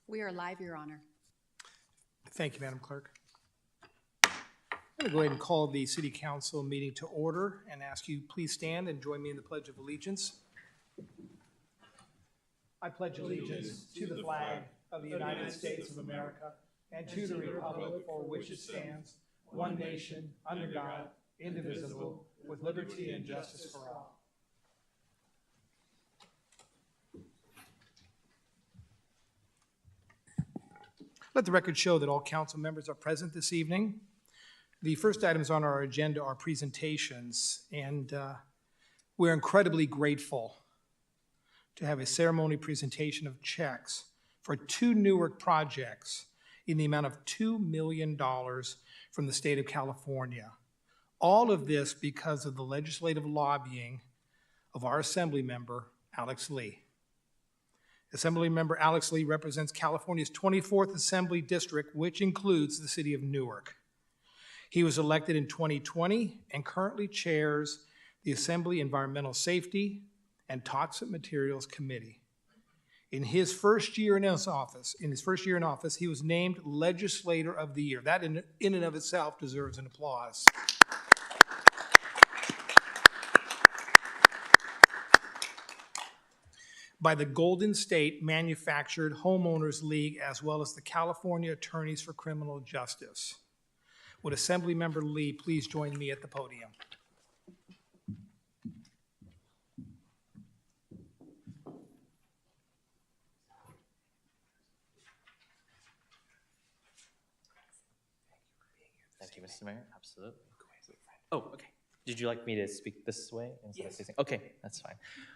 We are live, Your Honor. Thank you, Madam Clerk. I'm going to go ahead and call the City Council meeting to order and ask you please stand and join me in the Pledge of Allegiance. I pledge allegiance to the flag of the United States of America and to the republic for which it stands, one nation, under God, indivisible, with liberty and justice for all. Let the record show that all council members are present this evening. The first items on our agenda are presentations, and we're incredibly grateful to have a ceremony presentation of checks for 2 Newark projects in the amount of $2 million from the state of California. All of this because of the legislative lobbying of our Assembly member, Alex Lee. Assembly member Alex Lee represents California's 24th Assembly District, which includes the city of Newark. He was elected in 2020 and currently chairs the Assembly Environmental Safety and Toxic Materials Committee. In his first year in office, he was named Legislator of the Year. That in and of itself deserves an applause. By the Golden State Manufactured Homeowners League, as well as the California Attorneys for Criminal Justice. Would Assemblymember Lee please join me at the podium? Thank you, Mr. Mayor. Absolutely. Oh, okay. Did you like me to speak this way? Yes. Okay, that's fine.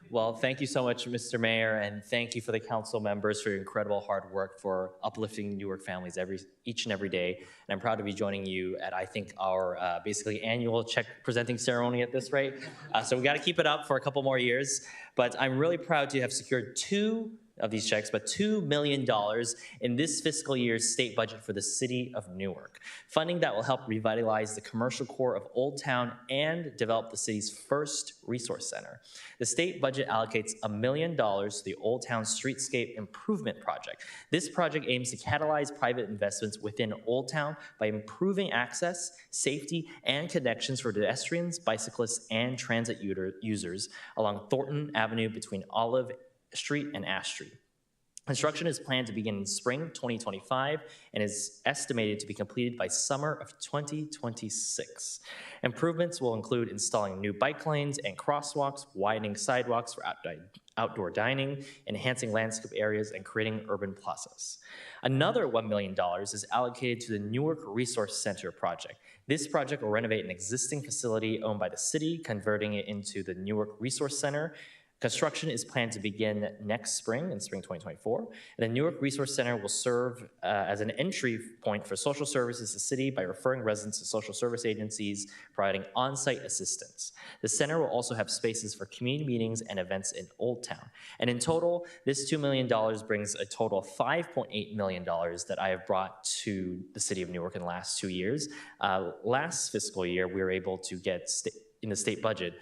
Well, thank you so much, Mr. Mayor, and thank you for the council members for your incredible hard work for uplifting Newark families each and every day. And I'm proud to be joining you at, I think, our basically annual check presenting ceremony at this rate. So we got to keep it up for a couple more years. But I'm really proud to have secured 2 of these checks, but $2 million in this fiscal year's state budget for the city of Newark. Funding that will help revitalize the commercial core of Old Town and develop the city's first resource center. The state budget allocates $1 million to the Old Town Streetscape Improvement Project. This project aims to catalyze private investments within Old Town by improving access, safety, and connections for pedestrians, bicyclists, and transit users along Thornton Avenue between Olive Street and Ash Street. Construction is planned to begin in spring 2025 and is estimated to be completed by summer of 2026. Improvements will include installing new bike lanes and crosswalks, widening sidewalks for outdoor dining, enhancing landscape areas, and creating urban plazas. Another $1 million is allocated to the Newark Resource Center project. This project will renovate an existing facility owned by the city, converting it into the Newark Resource Center. Construction is planned to begin next spring, in spring 2024. And the Newark Resource Center will serve as an entry point for social services to the city by referring residents to social service agencies, providing on-site assistance. The center will also have spaces for community meetings and events in Old Town. And in total, this $2 million brings a total of $5.8 million that I have brought to the city of Newark in the last 2 years. Last fiscal year, we were able to get in the state budget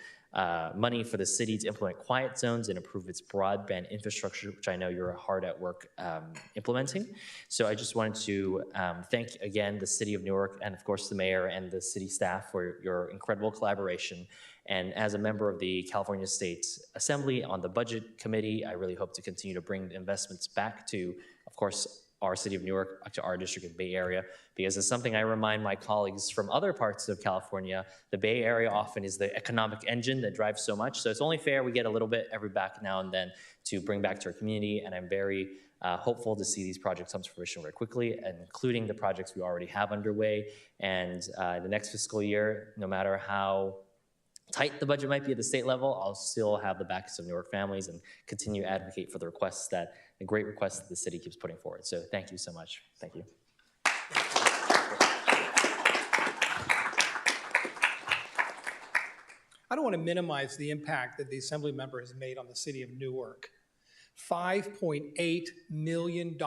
money for the city to implement quiet zones and improve its broadband infrastructure, which I know you're hard at work implementing. So I just wanted to thank again the city of Newark and of course the mayor and the city staff for your incredible collaboration. And as a member of the California State Assembly on the Budget Committee, I really hope to continue to bring the investments back to, of course, our city of Newark, to our district in the Bay Area, because it's something I remind my colleagues from other parts of California. The Bay Area often is the economic engine that drives so much, so it's only fair we get a little bit every back now and then to bring back to our community, and I'm very hopeful to see these projects come to fruition very quickly, and including the projects we already have underway. And the next fiscal year, no matter how tight the budget might be at the state level, I'll still have the backs of Newark families and continue to advocate for the great requests that the city keeps putting forward. So thank you so much. Thank you. I don't want to minimize the impact that the Assembly member has made on the city of Newark. $5.8 million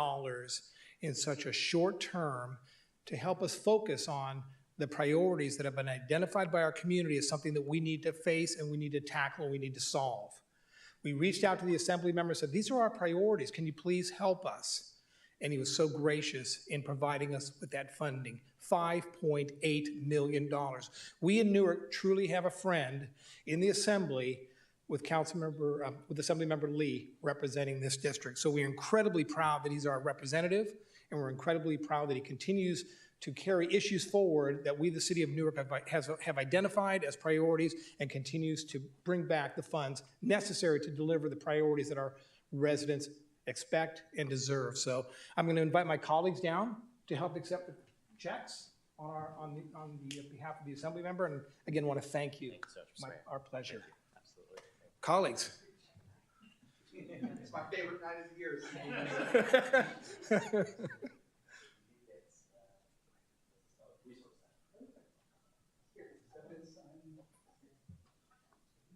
in such a short term to help us focus on the priorities that have been identified by our community as something that we need to face and we need to tackle and we need to solve. We reached out to the Assembly members and said, these are our priorities. Can you please help us? and he was so gracious in providing us with that funding, $5.8 million. We in Newark truly have a friend in the Assembly with Assemblymember Lee representing this district. So we're incredibly proud that he's our representative, and we're incredibly proud that he continues to carry issues forward that we, the city of Newark, have identified as priorities and continues to bring back the funds necessary to deliver the priorities that our residents expect and deserve. So I'm going to invite my colleagues down to help accept the checks on behalf of the Assembly member, and again, want to thank you. Thank you so much, Mr. Mayor. Our pleasure. Absolutely. Colleagues. It's my favorite night of the year.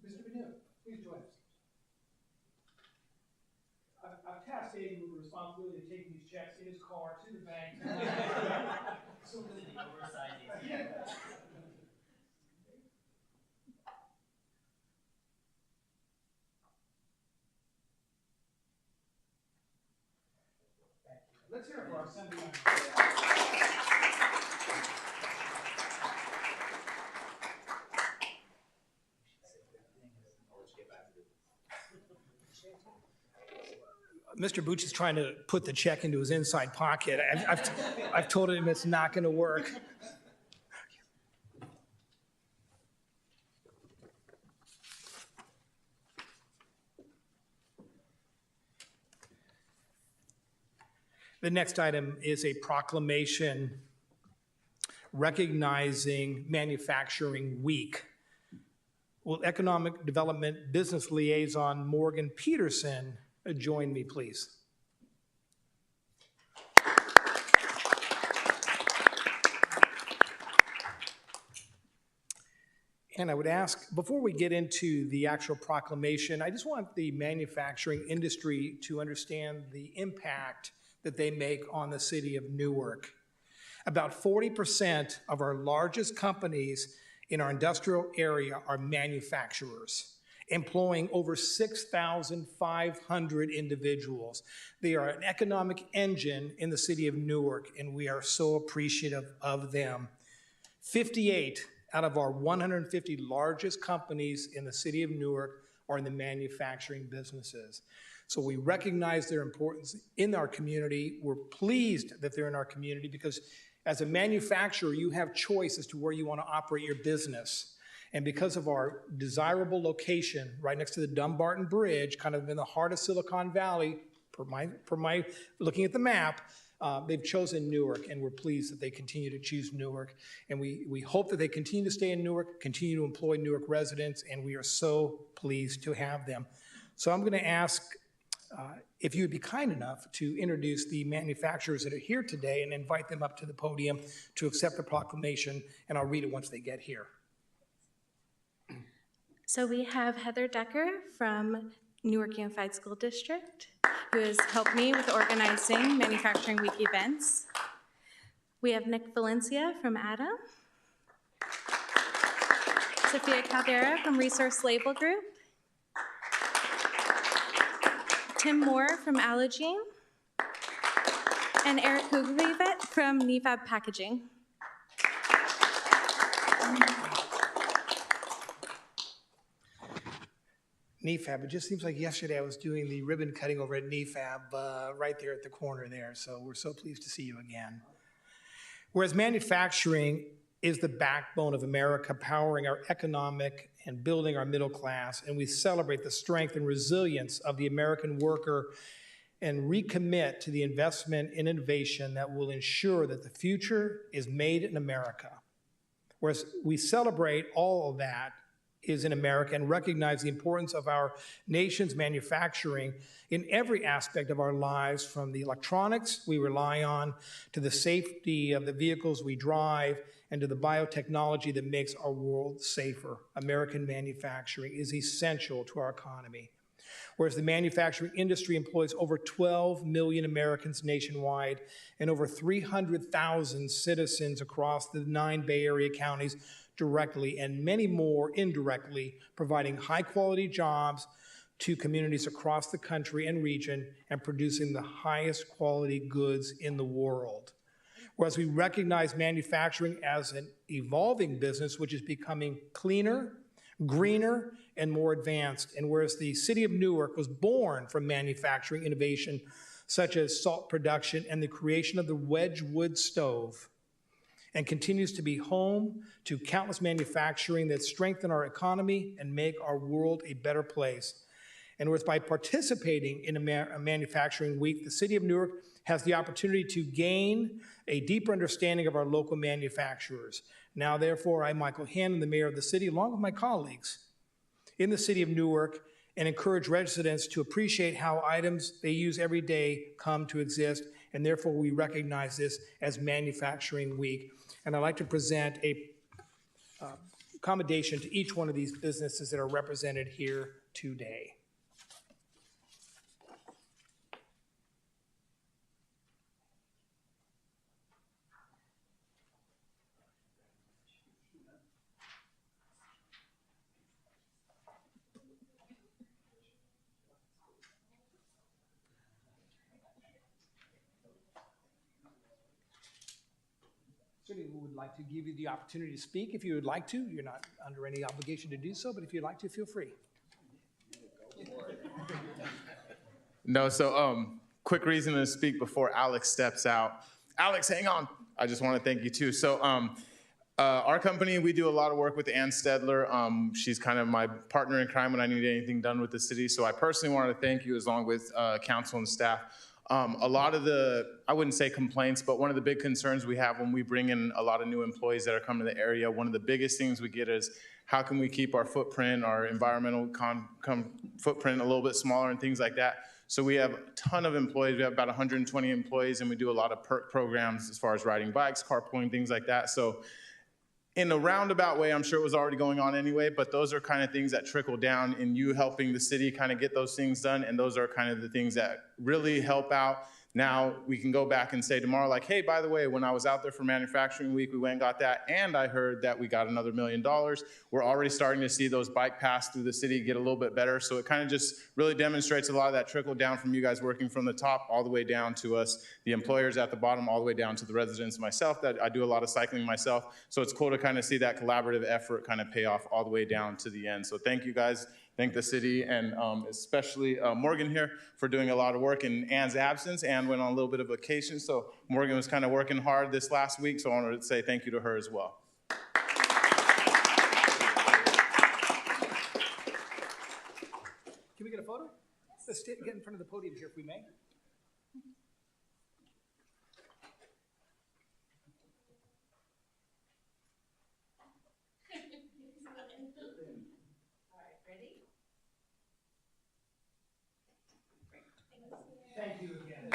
Mr. Benu, please join us. I've tasked Aiden with the responsibility of taking these checks in his car to the bank. Let's hear it for our Assembly member. Mr. Booch is trying to put the check into his inside pocket. I've told him it's not going to work. The next item is a proclamation recognizing Manufacturing Week. Will Economic Development Business Liaison Morgan Peterson join me, please? And I would ask, before we get into the actual proclamation, I just want the manufacturing industry to understand the impact that they make on the city of Newark. About 40% of our largest companies in our industrial area are manufacturers, employing over 6,500 individuals. They are an economic engine in the city of Newark, and we are so appreciative of them. 58 out of our 150 largest companies in the city of Newark are in the manufacturing businesses. So we recognize their importance in our community. We're pleased that they're in our community because as a manufacturer, you have choice as to where you want to operate your business. And because of our desirable location right next to the Dumbarton Bridge, kind of in the heart of Silicon Valley, per my looking at the map, they've chosen Newark, and we're pleased that they continue to choose Newark. And we hope that they continue to stay in Newark, continue to employ Newark residents, and we are so pleased to have them. So I'm going to ask if you would be kind enough to introduce the manufacturers that are here today and invite them up to the podium to accept the proclamation, and I'll read it once they get here. So we have Heather Decker from Newark Unified School District, who has helped me with organizing Manufacturing Week events. We have Nick Valencia from ADA, Sophia Caldera from Resource Label Group, Tim Moore from Allogene, and Eric Huglivet from Nefab Packaging. Nefab, it just seems like yesterday I was doing the ribbon cutting over at Nefab right there at the corner there, so we're so pleased to see you again. Whereas manufacturing is the backbone of America, powering our economic and building our middle class, and we celebrate the strength and resilience of the American worker and recommit to the investment in innovation that will ensure that the future is made in America. Whereas we celebrate all of that is in America and recognize the importance of our nation's manufacturing in every aspect of our lives, from the electronics we rely on to the safety of the vehicles we drive and to the biotechnology that makes our world safer. American manufacturing is essential to our economy. Whereas the manufacturing industry employs over 12 million Americans nationwide and over 300,000 citizens across the 9 Bay Area counties directly and many more indirectly, providing high-quality jobs to communities across the country and region and producing the highest quality goods in the world. Whereas we recognize manufacturing as an evolving business, which is becoming cleaner, greener, and more advanced. And whereas the city of Newark was born from manufacturing innovation, such as salt production and the creation of the Wedgwood stove, and continues to be home to countless manufacturing that strengthen our economy and make our world a better place. And whereas by participating in a manufacturing week, the city of Newark has the opportunity to gain a deeper understanding of our local manufacturers. Now, therefore, I, Michael Hannon, the mayor of the city, along with my colleagues in the city of Newark, and encourage residents to appreciate how items they use every day come to exist, and therefore we recognize this as Manufacturing Week. And I'd like to present a accommodation to each one of these businesses that are represented here today. Certainly, we would like to give you the opportunity to speak if you would like to. You're not under any obligation to do so, but if you'd like to, feel free. No, so quick reason to speak before Alex steps out. Alex, hang on. I just want to thank you too. So our company, we do a lot of work with Ann Stedler. She's kind of my partner in crime when I need anything done with the city. So I personally wanted to thank you, along with council and staff. A lot of the, I wouldn't say complaints, but one of the big concerns we have when we bring in a lot of new employees that are coming to the area, one of the biggest things we get is how can we keep our footprint, our environmental footprint a little bit smaller and things like that. So we have a ton of employees. We have about 120 employees, and we do a lot of perk programs as far as riding bikes, carpooling, things like that. So in a roundabout way, I'm sure it was already going on anyway, but those are kind of things that trickle down in you helping the city kind of get those things done, and those are kind of the things that really help out. Now we can go back and say tomorrow, like, hey, by the way, when I was out there for Manufacturing Week, we went and got that, and I heard that we got another $1 million. We're already starting to see those bike paths through the city get a little bit better, so it kind of just really demonstrates a lot of that trickle down from you guys working from the top all the way down to us, the employers at the bottom, all the way down to the residents myself, that I do a lot of cycling myself, so it's cool to kind of see that collaborative effort kind of pay off all the way down to the end. So thank you guys. Thank the city and especially Morgan here for doing a lot of work in Ann's absence. Ann went on a little bit of vacation, so Morgan was kind of working hard this last week, so I wanted to say thank you to her as well. Can we get a photo? Let's get in front of the podium here if we may. Thank you again.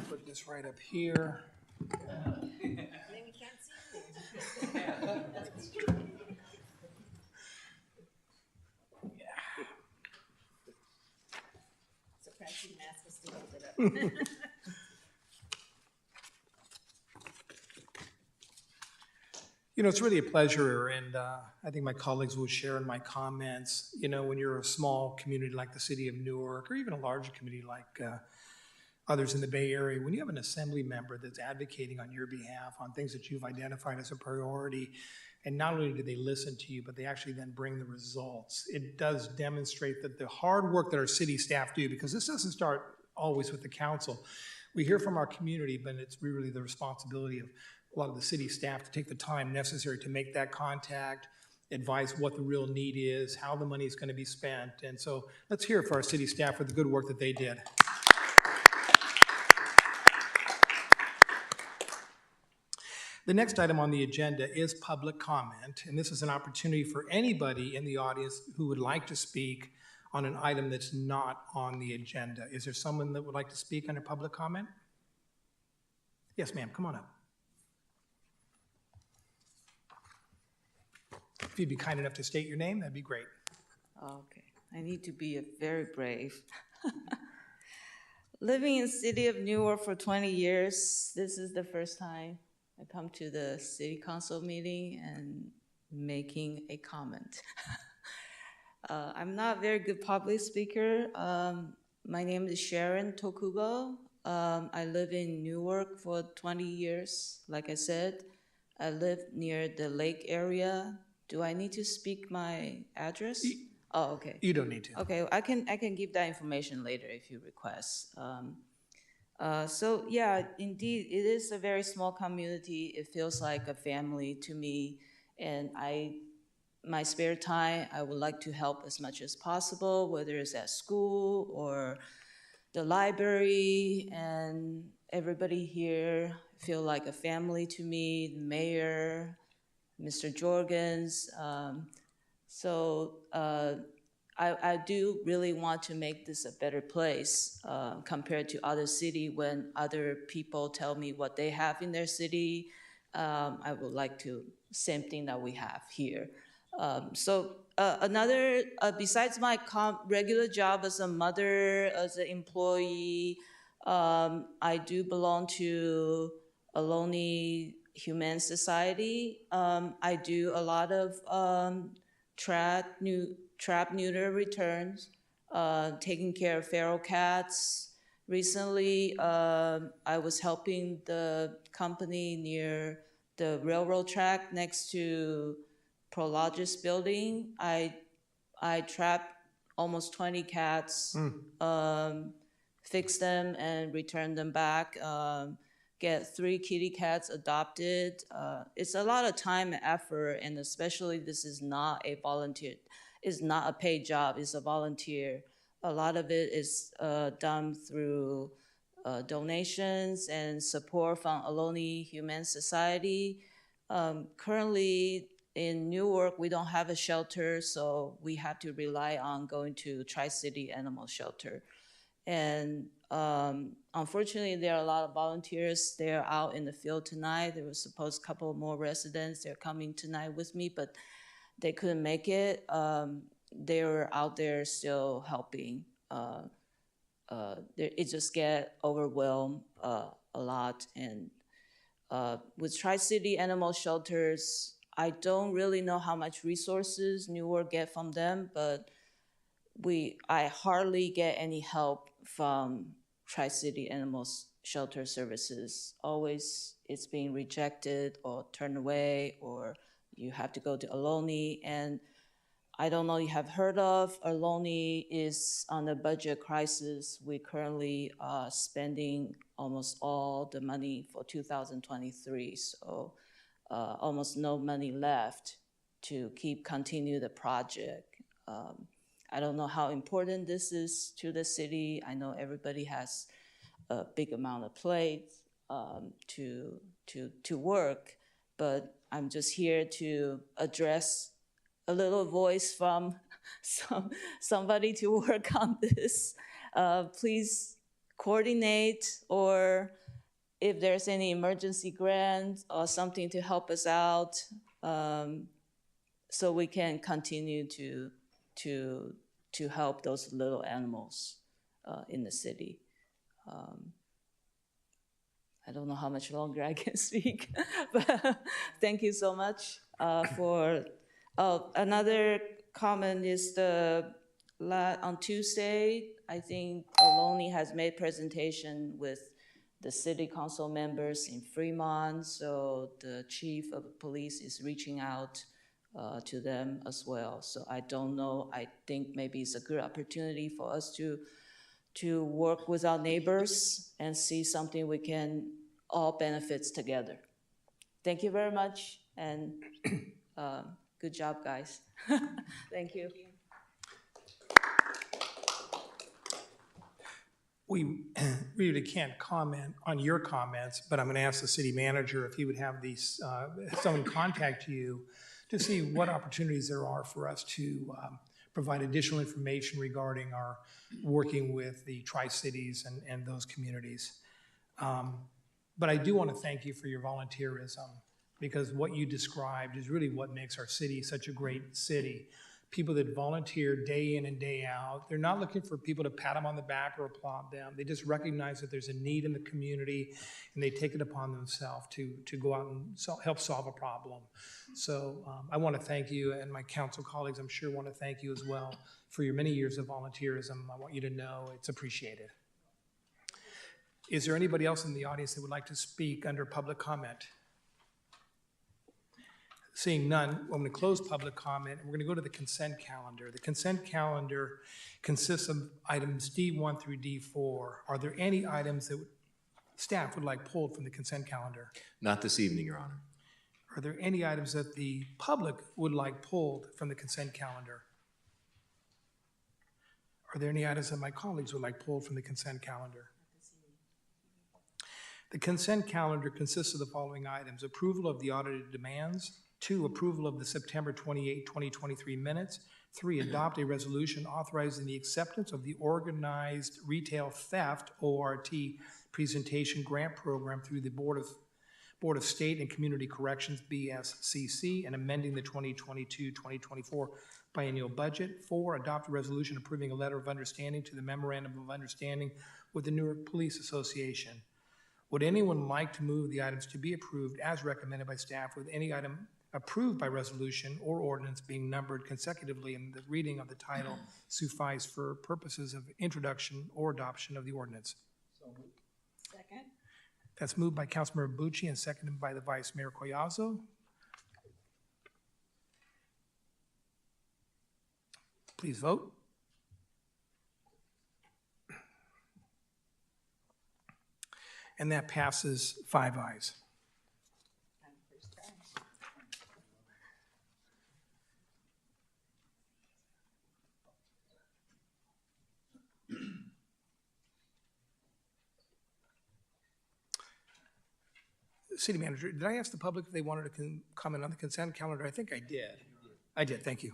Put this right up here. Then we can't see you. Surprised you didn't ask us to hold it up. You know, it's really a pleasure, and I think my colleagues will share in my comments, you know, when you're a small community like the city of Newark, or even a larger community like others in the Bay Area, when you have an assembly member that's advocating on your behalf on things that you've identified as a priority, and not only do they listen to you, but they actually then bring the results, it does demonstrate that the hard work that our city staff do, because this doesn't start always with the council. We hear from our community, but it's really the responsibility of a lot of the city staff to take the time necessary to make that contact, advise what the real need is, how the money is going to be spent. And so let's hear for our city staff for the good work that they did. The next item on the agenda is public comment, and this is an opportunity for anybody in the audience who would like to speak on an item that's not on the agenda. Is there someone that would like to speak under public comment? Yes, ma'am, come on up. you'd be kind enough to state your name, that'd be great. Okay, I need to be very brave. Living in the city of Newark for 20 years, this is the first time I come to the city council meeting and making a comment. I'm not a very good public speaker. My name is Sharon Tokubo. I live in Newark for 20 years. Like I said, I live near the lake area. Do I need to speak my address? Oh, okay. You don't need to. Okay, I can give that information later if you request. So yeah, indeed, it is a very small community. It feels like a family to me, and my spare time, I would like to help as much as possible, whether it's at school or the library, and everybody here feel like a family to me, the mayor, Mr. Jorgens. I do really want to make this a better place compared to other city. When other people tell me what they have in their city, I would like to, same thing that we have here. Besides my regular job as a mother, as an employee, I do belong to Ohlone Humane Society. I do a lot of trap neuter returns, taking care of feral cats. Recently, I was helping the company near the railroad track next to Prologis building. I trapped almost 20 cats, fix them and return them back, get 3 kitty cats adopted. It's a lot of time and effort, and especially this is not a volunteer, it's not a paid job, it's a volunteer. A lot of it is done through donations and support from Ohlone Humane Society. Currently in Newark, we don't have a shelter, so we have to rely on going to Tri-City Animal Shelter. And unfortunately, there are a lot of volunteers. They're out in the field tonight. There was supposed a couple more residents. They're coming tonight with me, but they couldn't make it. They were out there still helping. It just get overwhelmed a lot. And with Tri-City Animal Shelters, I don't really know how much resources Newark get from them, but I hardly get any help from Tri-City Animal Shelter Services. Always it's being rejected or turned away, or you have to go to Ohlone. And I don't know if you have heard of, Ohlone is on a budget crisis. We currently are spending almost all the money for 2023, so almost no money left to continue the project. I don't know how important this is to the city. I know everybody has a big amount of plate to work, but I'm just here to address a little voice from somebody to work on this. Please coordinate, or if there's any emergency grant or something to help us out, so we can continue to help those little animals in the city. I don't know how much longer I can speak, but thank you so much for. Another comment is on Tuesday, I think Ohlone has made presentation with the city council members in Fremont, so the chief of police is reaching out to them as well. So I don't know, I think maybe it's a good opportunity for us to work with our neighbors and see something we can all benefit together. Thank you very much, and good job, guys. Thank you. We really can't comment on your comments, but I'm going to ask the city manager if he would have someone contact you to see what opportunities there are for us to provide additional information regarding our working with the Tri-Cities and those communities. But I do want to thank you for your volunteerism. because what you described is really what makes our city such a great city. People that volunteer day in and day out, they're not looking for people to pat them on the back or applaud them. They just recognize that there's a need in the community, and they take it upon themselves to go out and help solve a problem. So I want to thank you, and my council colleagues, I'm sure, want to thank you as well for your many years of volunteerism. I want you to know it's appreciated. Is there anybody else in the audience that would like to speak under public comment? Seeing none, I'm going to close public comment, and we're going to go to the consent calendar. The consent calendar consists of items D1 through D4. Are there any items that staff would like pulled from the consent calendar? Not this evening, Your Honor. Are there any items that the public would like pulled from the consent calendar? Are there any items that my colleagues would like pulled from the consent calendar? The consent calendar consists of the following items: approval of the audited demands, 2, approval of the September 28, 2023 minutes, 3, adopt a resolution authorizing the acceptance of the Organized Retail Theft, ORT, presentation grant program through the Board of State and Community Corrections, BSCC, and amending the 2022-2024 biennial budget. 4, adopt a resolution approving a letter of understanding to the Memorandum of Understanding with the Newark Police Association. Would anyone like to move the items to be approved as recommended by staff, with any item approved by resolution or ordinance being numbered consecutively and the reading of the title suffice for purposes of introduction or adoption of the ordinance? Second. That's moved by Councilmember Bucci and seconded by the Vice Mayor Collazo. Please vote. And that passes 5 ayes. City Manager, did I ask the public if they wanted to comment on the consent calendar? I think I did. I did, thank you.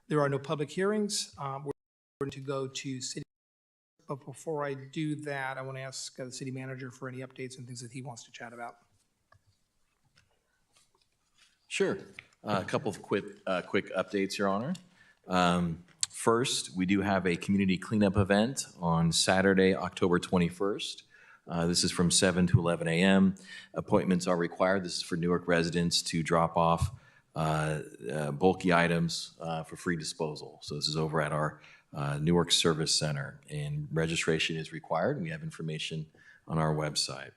There are no public hearings. We're going to go to city. But before I do that, I want to ask the city manager for any updates and things that he wants to chat about. Sure. A couple of quick updates, Your Honor. First, we do have a community cleanup event on Saturday, October 21st. This is from 7 to 11 a.m. Appointments are required. This is for Newark residents to drop off bulky items for free disposal. So this is over at our Newark Service Center, and registration is required. We have information on our website.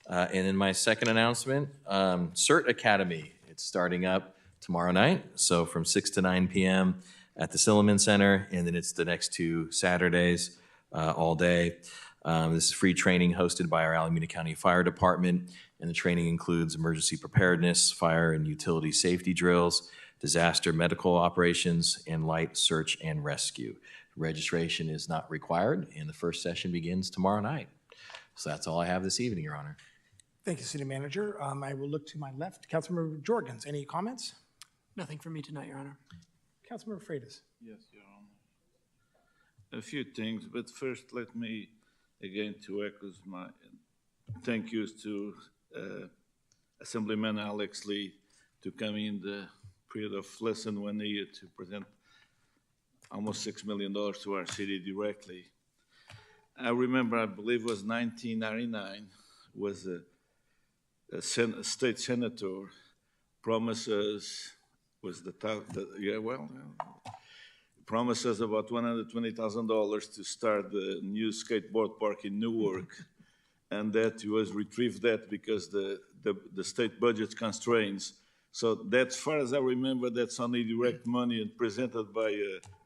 And then my second announcement, CERT Academy. It's starting up tomorrow night, so from 6 to 9 p.m. at the Silliman Center, and then it's the next 2 Saturdays all day. This is free training hosted by our Alameda County Fire Department, and the training includes emergency preparedness, fire and utility safety drills, disaster medical operations, and light search and rescue. Registration is not required, and the first session begins tomorrow night. So that's all I have this evening, Your Honor. Thank you, City Manager. I will look to my left. Councilmember Jorgens, any comments? Nothing from me tonight, Your Honor. Councilmember Freitas. Yes, Your Honor. A few things, but first let me again to echo my thank yous to Assemblyman Alex Lee to come in the period of less than 1 year to present almost $6 million to our city directly. I remember, I believe it was 1999, was a state senator promises, promises about $120,000 to start the new skateboard park in Newark, and that he was retrieved that because the state budget constraints. So that, as far as I remember, that's only direct money and presented by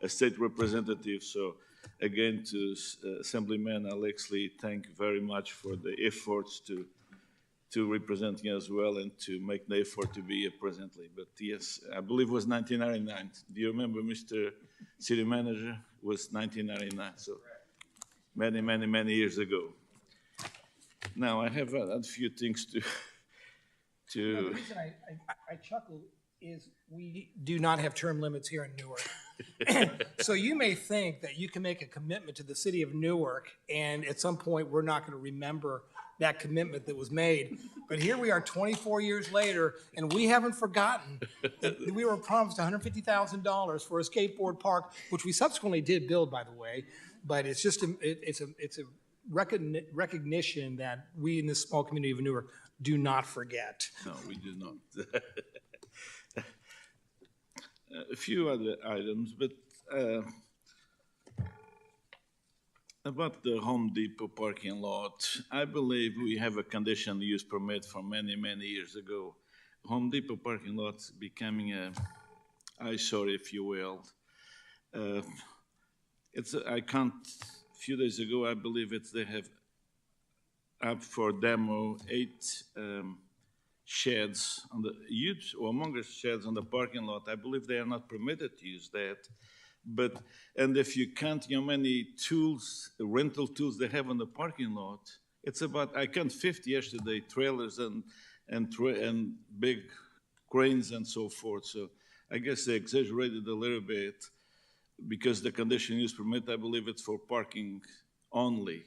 a state representative. So again, to Assemblyman Alex Lee, thank you very much for the efforts to represent you as well and to make the effort to be here presently. But yes, I believe it was 1999. Do you remember, Mr. City Manager? It was 1999, so many, many, many years ago. Now, I have a few things to... No, the reason I chuckle is we do not have term limits here in Newark. So you may think that you can make a commitment to the city of Newark, and at some point, we're not going to remember that commitment that was made. But here we are 24 years later, and we haven't forgotten that we were promised $150,000 for a skateboard park, which we subsequently did build, by the way. But it's just, it's a recognition that we in this small community of Newark do not forget. No, we do not. A few other items, but about the Home Depot parking lot, I believe we have a conditional use permit from many, many years ago. Home Depot parking lot's becoming a eyesore, if you will. A few days ago, I believe they have up for demo 8 sheds on the huge or humongous sheds on the parking lot. I believe they are not permitted to use that. And if you count how many tools, rental tools they have on the parking lot, it's about, I count 50 yesterday, trailers and big cranes and so forth. So I guess they exaggerated a little bit because the conditional use permit, I believe it's for parking only,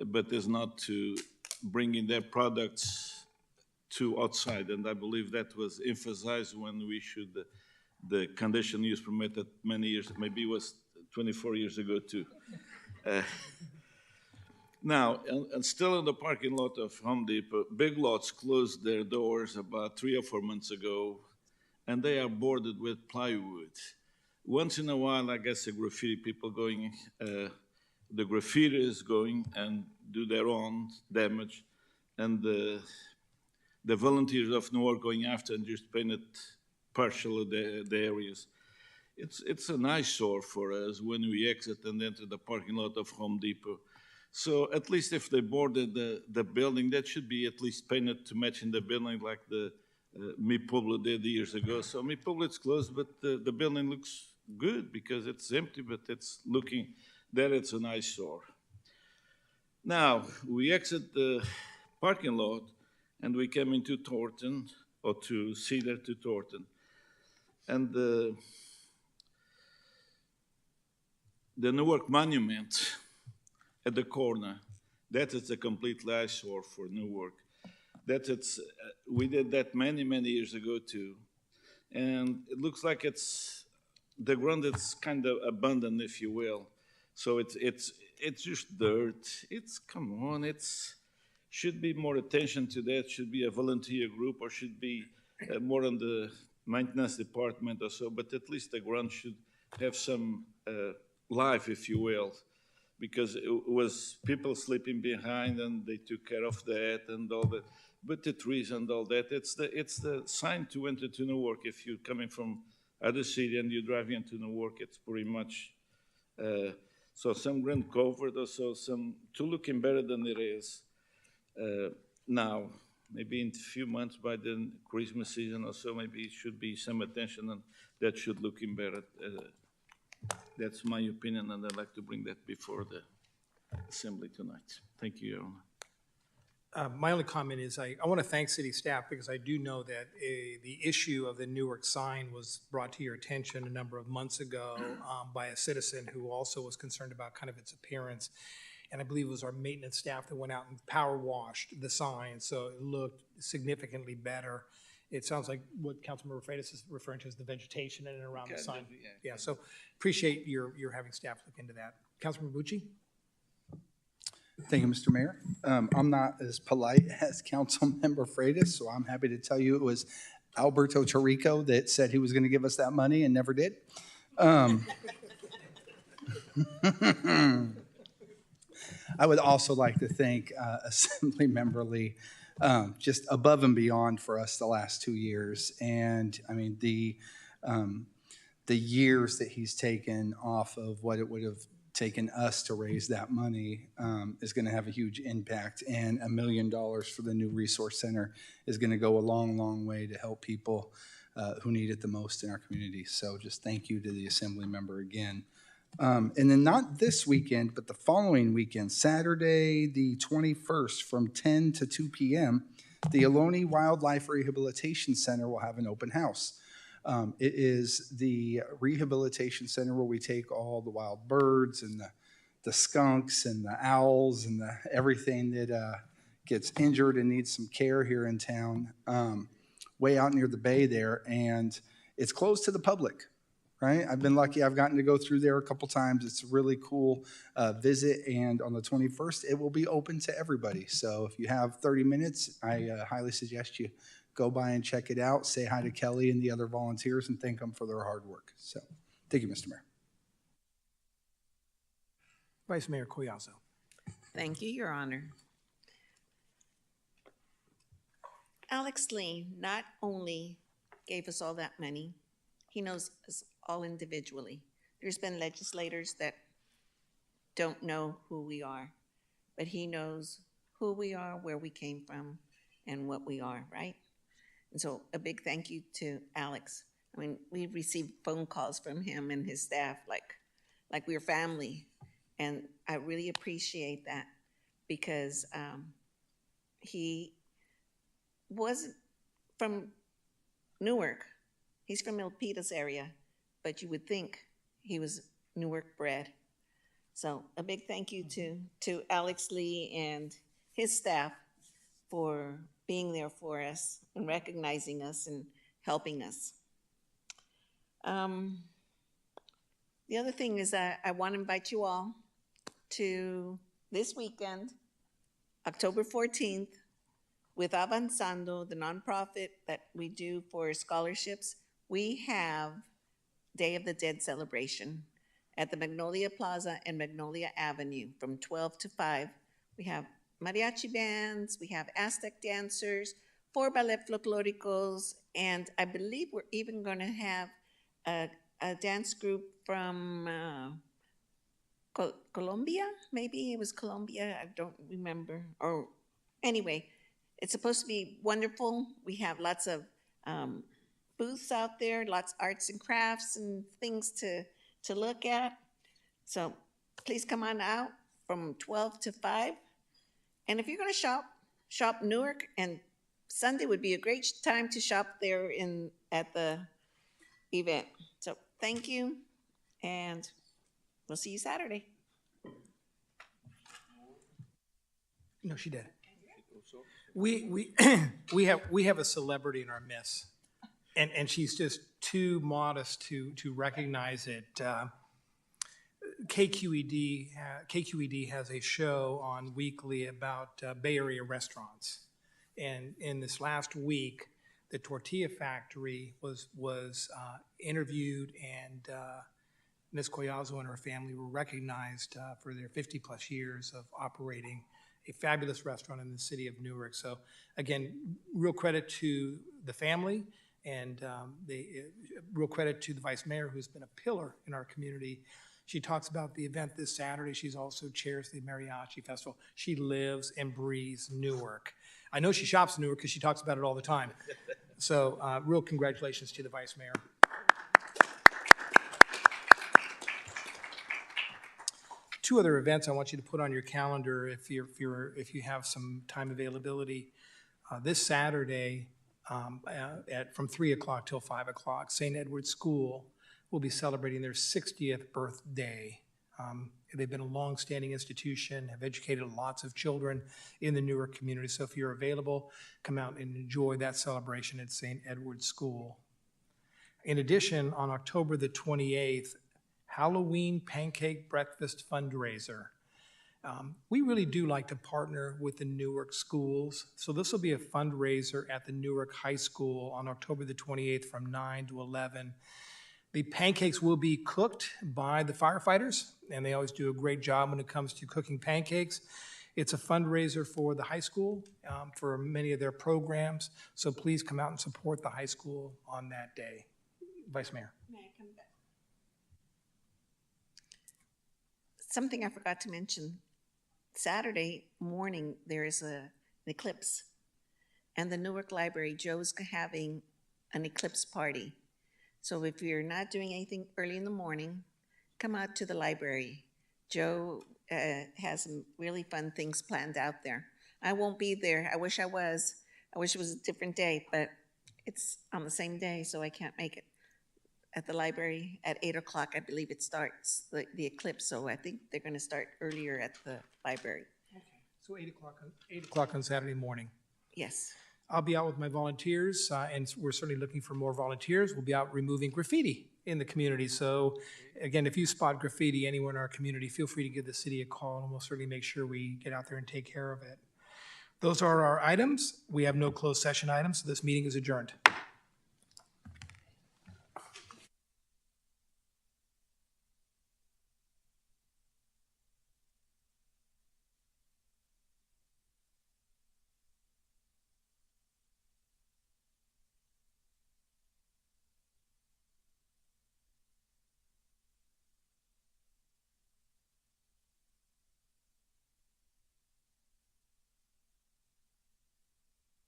but is not to bring in their products to outside, and I believe that was emphasized when we issued the conditional use permit that many years, maybe it was 24 years ago too. Now, and still in the parking lot of Home Depot, Big Lots closed their doors about 3 or 4 months ago, and they are boarded with plywood. Once in a while, I guess the graffiti people going, the graffitiers going and do their own damage, and the volunteers of Newark going after and just painted partially the areas. It's an eyesore for us when we exit and enter the parking lot of Home Depot. So at least if they boarded the building, that should be at least painted to match in the building like the Mi Pueblo did years ago. So Mi Pueblo is closed, but the building looks good because it's empty, but it's looking, there it's an eyesore. Now, we exit the parking lot, and we came into Thornton, or to Cedar to Thornton. And the Newark Monument at the corner, that is a complete eyesore for Newark. We did that many, many years ago too. And it looks like the ground is kind of abandoned, if you will. So it's just dirt. Come on, should be more attention to that, should be a volunteer group, or should be more on the maintenance department or so, but at least the ground should have some life, if you will, because it was people sleeping behind and they took care of that and all that. But the trees and all that, it's the sign to enter to Newark. If you're coming from other city and you're driving into Newark, it's pretty much, so some ground covered or so, to looking better than it is. Now, maybe in a few months by the Christmas season or so, maybe it should be some attention and that should look in better. That's my opinion, and I'd like to bring that before the assembly tonight. Thank you, Your Honor. My only comment is I want to thank city staff because I do know that the issue of the Newark sign was brought to your attention a number of months ago by a citizen who also was concerned about kind of its appearance. And I believe it was our maintenance staff that went out and power washed the sign, so it looked significantly better. It sounds like what Councilmember Freitas is referring to as the vegetation in and around the sign. Yeah, so appreciate your having staff look into that. Councilmember Bucci? Thank you, Mr. Mayor. I'm not as polite as Councilmember Freitas, so I'm happy to tell you it was Alberto Tarico that said he was going to give us that money and never did. I would also like to thank Assemblymember Lee, just above and beyond for us the last 2 years. And I mean, the years that he's taken off of what it would have taken us to raise that money is going to have a huge impact. And $1 million for the new resource center is going to go a long, long way to help people who need it the most in our community. So just thank you to the Assembly member again. And then not this weekend, but the following weekend, Saturday the 21st from 10 to 2 p.m., the Ohlone Wildlife Rehabilitation Center will have an open house. It is the rehabilitation center where we take all the wild birds and the skunks and the owls and everything that gets injured and needs some care here in town, way out near the bay there, and it's closed to the public, right? I've been lucky. I've gotten to go through there a couple times. It's a really cool visit, and on the 21st, it will be open to everybody. So if you have 30 minutes, I highly suggest you go by and check it out, say hi to Kelly and the other volunteers, and thank them for their hard work. So thank you, Mr. Mayor. Vice Mayor Collazo. Thank you, Your Honor. Alex Lee not only gave us all that money, he knows us all individually. There's been legislators that don't know who we are, but he knows who we are, where we came from, and what we are, right? And so a big thank you to Alex. I mean, we received phone calls from him and his staff like we're family. And I really appreciate that because he wasn't from Newark. He's from Milpitas area, but you would think he was Newark bred. So a big thank you to Alex Lee and his staff for being there for us and recognizing us and helping us. The other thing is that I want to invite you all to this weekend, October 14th, with Avanzando, the nonprofit that we do for scholarships. We have Day of the Dead celebration at the Magnolia Plaza and Magnolia Avenue from 12 to 5. We have mariachi bands, we have Aztec dancers, 4 ballet folklóricos, and I believe we're even going to have a dance group from Colombia, maybe it was Colombia, I don't remember. Or anyway, it's supposed to be wonderful. We have lots of booths out there, lots of arts and crafts and things to look at. So please come on out from 12 to 5. And if you're going to shop Newark, and Sunday would be a great time to shop there at the event. So thank you, and we'll see you Saturday. No, she did. We we have a celebrity in our midst, and she's just too modest to recognize it. KQED has a show on weekly about Bay Area restaurants, and in this last week, the Tortilla Factory was interviewed, and Ms. Collazo and her family were recognized for their 50-plus years of operating a fabulous restaurant in the city of Newark. So again, real credit to the family, and real credit to the Vice Mayor, who's been a pillar in our community. She talks about the event this Saturday. She's also chairs the Mariachi Festival. She lives and breathes Newark. I know she shops in Newark because she talks about it all the time. So real congratulations to the Vice Mayor. Two other events I want you to put on your calendar if you have some time availability. This Saturday, from 3 o'clock till 5 o'clock, St. Edward's School will be celebrating their 60th birthday. They've been a long-standing institution, have educated lots of children in the Newark community. So if you're available, come out and enjoy that celebration at St. Edward's School. In addition, on October the 28th, Halloween Pancake Breakfast Fundraiser. We really do like to partner with the Newark schools. So this will be a fundraiser at the Newark High School on October the 28th from 9 to 11. The pancakes will be cooked by the firefighters, and they always do a great job when it comes to cooking pancakes. It's a fundraiser for the high school, for many of their programs. So please come out and support the high school on that day. Vice Mayor. May I come back? Something I forgot to mention. Saturday morning, there is an eclipse. And the Newark Library, Joe's having an eclipse party. So if you're not doing anything early in the morning, come out to the library. Joe has some really fun things planned out there. I won't be there. I wish I was. I wish it was a different day, but it's on the same day, so I can't make it. At the library at 8 o'clock, I believe it starts, the eclipse, so I think they're going to start earlier at the library. Okay. So 8 o'clock on Saturday morning. Yes. I'll be out with my volunteers, and we're certainly looking for more volunteers. We'll be out removing graffiti in the community. So again, if you spot graffiti anywhere in our community, feel free to give the city a call, and we'll certainly make sure we get out there and take care of it. Those are our items. We have no closed session items, so this meeting is adjourned.